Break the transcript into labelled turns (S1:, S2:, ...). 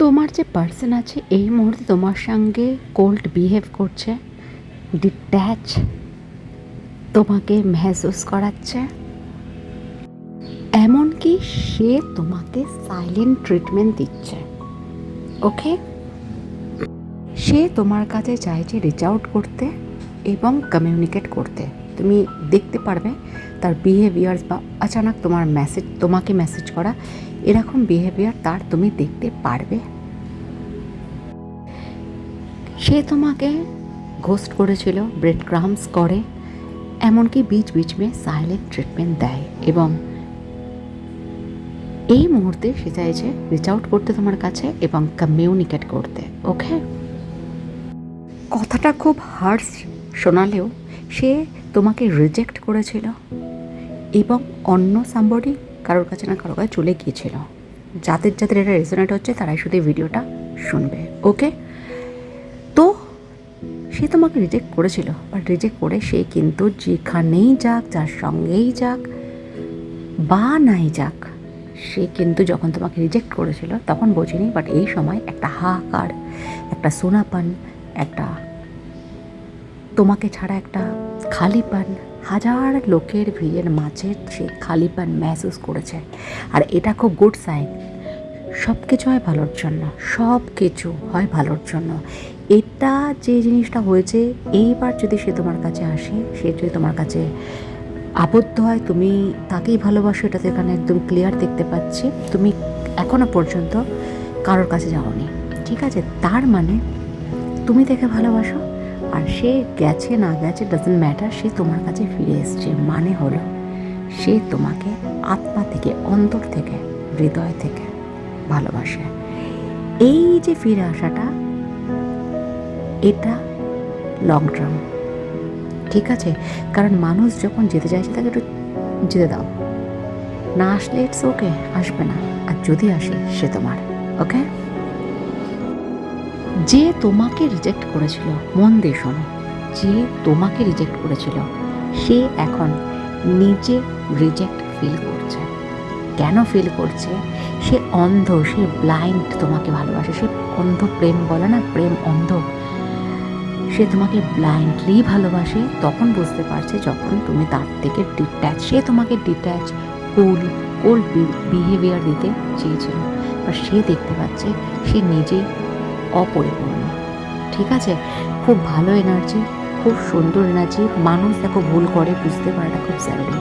S1: তোমার যে পার্সন আছে এই মুহূর্তে তোমার সঙ্গে কোল্ড বিহেভ করছে, ডিট্যাচ তোমাকে মেহসুস করাচ্ছে, এমনকি সে তোমাকে সাইলেন্ট ট্রিটমেন্ট দিচ্ছে। ওকে, সে তোমার কাছে চাইছে রিচ আউট করতে এবং কমিউনিকেট করতে। তুমি দেখতে পারবে তার বিহেভিয়ার্স বা আচানক তোমাকে মেসেজ করা, এরকম বিহেভিয়ার তার তুমি দেখতে পারবে। সে তোমাকে ঘোস্ট করেছিল, ব্রেড ক্রাম্স করে, এমনকি बीच बीच में সাইলেন্ট ট্রিটমেন্ট দেয় এবং এই মুহূর্তে সে চাইছে রিচ আউট করতে তোমার কাছে এবং কমিউনিকেট করতে। ওকে, কথাটা খুব হার্শ শোনালেও সে তোমাকে রিজেক্ট করেছিল এবং অন্য সামবডি কারোর কাছে না কারোর কাছে চলে গিয়েছিল। যাদের যাদের এটা রেজোনেট হচ্ছে তারাই শুধু ভিডিওটা শুনবে। ওকে, তো সে তোমাকে রিজেক্ট করেছিল, বাট রিজেক্ট করে সে কিন্তু যেখানেই যাক, যার সঙ্গেই যাক বা নাই যাক, সে কিন্তু যখন তোমাকে রিজেক্ট করেছিল তখন বোঝেনি, বাট এই সময় একটা হাহাকার, একটা সোনাপান, একটা তোমাকে ছাড়া একটা খালিপান, হাজার লোকের ভিড়ের মাঝে সে খালিপান মেহসুস করেছে। আর এটা খুব গুড সাইন। সব কিছু হয় ভালোর জন্য, সব কিছু হয় ভালোর জন্য। এটা যে জিনিসটা হয়েছে, এইবার যদি সে তোমার কাছে আসে, সে যদি তোমার কাছে আবদ্ধ হয়, তুমি তাকেই ভালোবাসো, এটা তো এখানে একদম ক্লিয়ার দেখতে পাচ্ছি। তুমি এখনও পর্যন্ত কারোর কাছে যাওনি, ঠিক আছে? তার মানে তুমি তাকে ভালোবাসো, আর সে গেছে না গেছে ডাজন্ট ম্যাটার, সে তোমার কাছে ফিরে এসছে। মানে হলো সে তোমাকে আত্মা থেকে, অন্তর থেকে, হৃদয় থেকে ভালোবাসে। এই যে ফিরে আসাটা, এটা লং টার্ম, ঠিক আছে? কারণ মানুষ যখন যেতে চাইছে তাকে একটু যেতে দাও। না আসলে ইটস ওকে, আসবে না। আর যদি আসে সে তোমার। ওকে, যে তোমাকে রিজেক্ট করেছিল, মন দিয়ে শোনো, যে তোমাকে রিজেক্ট করেছিল সে এখন নিজে রিজেক্ট ফিল করছে। কেন ফিল করছে? সে অন্ধ, সে ব্লাইন্ড তোমাকে ভালোবাসে। সে অন্ধ প্রেম বলে না, প্রেম অন্ধ। সে তোমাকে ব্লাইন্ডলি ভালোবাসে। তখন বুঝতে পারছে যখন তুমি তার থেকে ডিট্যাচ। সে তোমাকে ডিট্যাচ, কোল্ড বিহেভিয়ার দিতে চেয়েছিল, আর সে দেখতে পাচ্ছে সে নিজেই অপরিপূর্ণ। ঠিক আছে, খুব ভালো এনার্জি, খুব সুন্দর এনার্জি। মানুষ দেখো ভুল করে, বুঝতে পারে না, খুব স্যালারি।